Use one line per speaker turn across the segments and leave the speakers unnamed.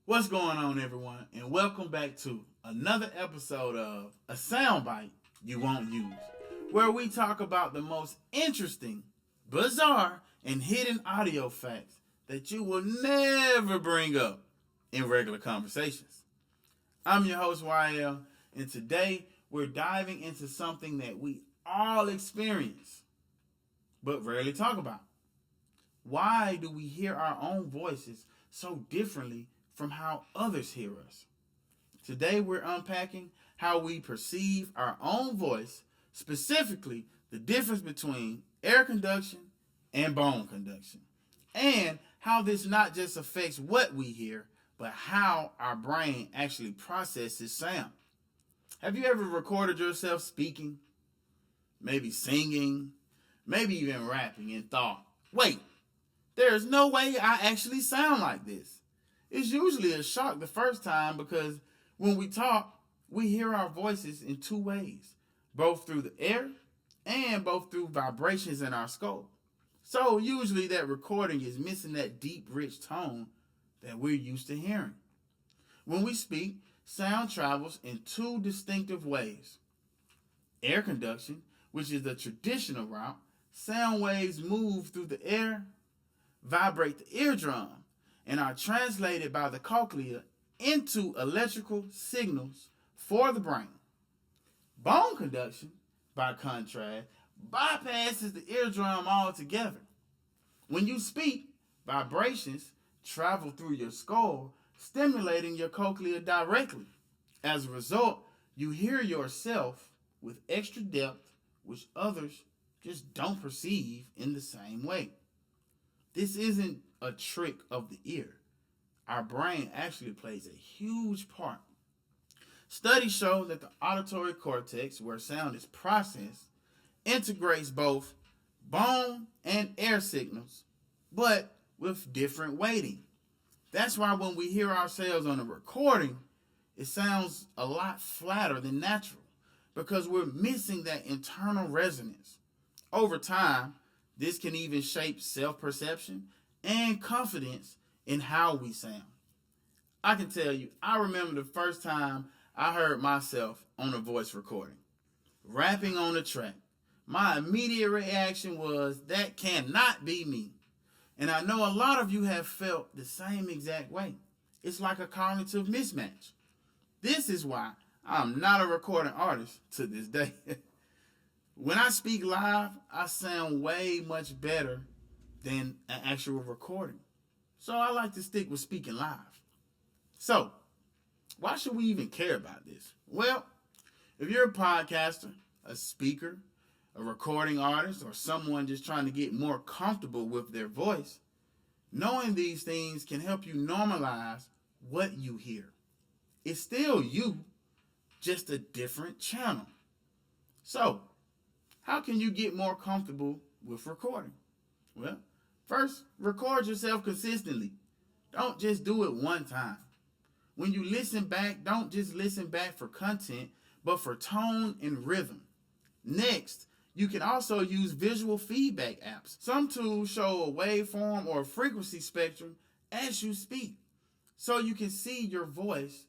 What's going on, everyone, and welcome back to another episode of A Soundbite You Won't Use, where we talk about the most interesting, bizarre, and hidden audio facts that you will never bring up in regular conversations. I'm your host, YL, and today we're diving into something that we all experience, but rarely talk about. Why do we hear our own voices so differently from how others hear us? Today we're unpacking how we perceive our own voice, specifically the difference between air conduction and bone conduction, and how this not just affects what we hear, but how our brain actually processes sound. Have you ever recorded yourself speaking, maybe singing, maybe even rapping, and thought, wait, there's no way I actually sound like this? It's usually a shock the first time because when we talk, we hear our voices in two ways, both through the air and both through vibrations in our skull. So usually that recording is missing that deep, rich tone that we're used to hearing. When we speak, sound travels in two distinctive ways. Air conduction, which is the traditional route, sound waves move through the air, vibrate the eardrum, and are translated by the cochlea into electrical signals for the brain. Bone conduction, by contrast, bypasses the eardrum altogether. When you speak, vibrations travel through your skull, stimulating your cochlea directly. As a result, you hear yourself with extra depth, which others just don't perceive in the same way. This isn't a trick of the ear. Our brain actually plays a huge part. Studies show that the auditory cortex, where sound is processed, integrates both bone and air signals, but with different weighting. That's why when we hear ourselves on a recording, it sounds a lot flatter than natural because we're missing that internal resonance. Over time, this can even shape self-perception and confidence in how we sound. I can tell you, I remember the first time I heard myself on a voice recording, rapping on a track. My immediate reaction was, that cannot be me. And I know a lot of you have felt the same exact way. It's like a cognitive mismatch. This is why I'm not a recording artist to this day. When I speak live, I sound way much better than an actual recording. So I like to stick with speaking live. So, why should we even care about this? Well, if you're a podcaster, a speaker, a recording artist, or someone just trying to get more comfortable with their voice, knowing these things can help you normalize what you hear. It's still you, just a different channel. So, how can you get more comfortable with recording? Well, first, record yourself consistently. Don't just do it one time. When you listen back, don't just listen back for content, but for tone and rhythm. Next, you can also use visual feedback apps. Some tools show a waveform or a frequency spectrum as you speak, so you can see your voice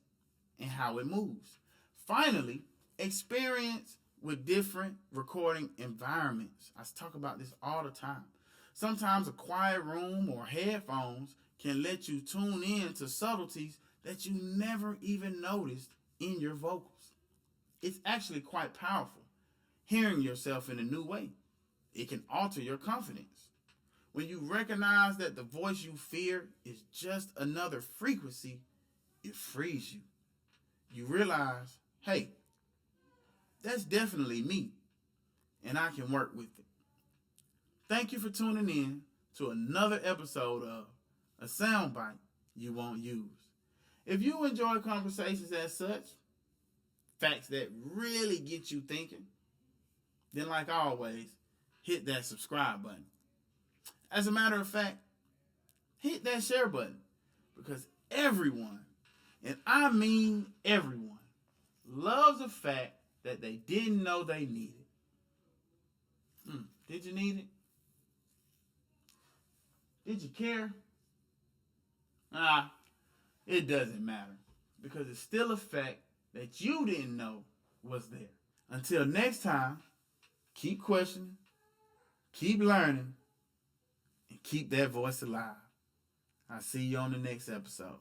and how it moves. Finally, experience with different recording environments. I talk about this all the time. Sometimes a quiet room or headphones can let you tune in to subtleties that you never even noticed in your vocals. It's actually quite powerful, hearing yourself in a new way. It can alter your confidence. When you recognize that the voice you fear is just another frequency, it frees you. You realize, hey, that's definitely me, and I can work with it. Thank you for tuning in to another episode of A Soundbite You Won't Use. If you enjoy conversations as such, facts that really get you thinking, then like always, hit that subscribe button. As a matter of fact, hit that share button because everyone, and I mean everyone, loves the fact that they didn't know they needed. Did you need it? Did you care? it doesn't matter because it's still a fact that you didn't know was there. Until next time, keep questioning, keep learning, and keep that voice alive. I'll see you on the next episode.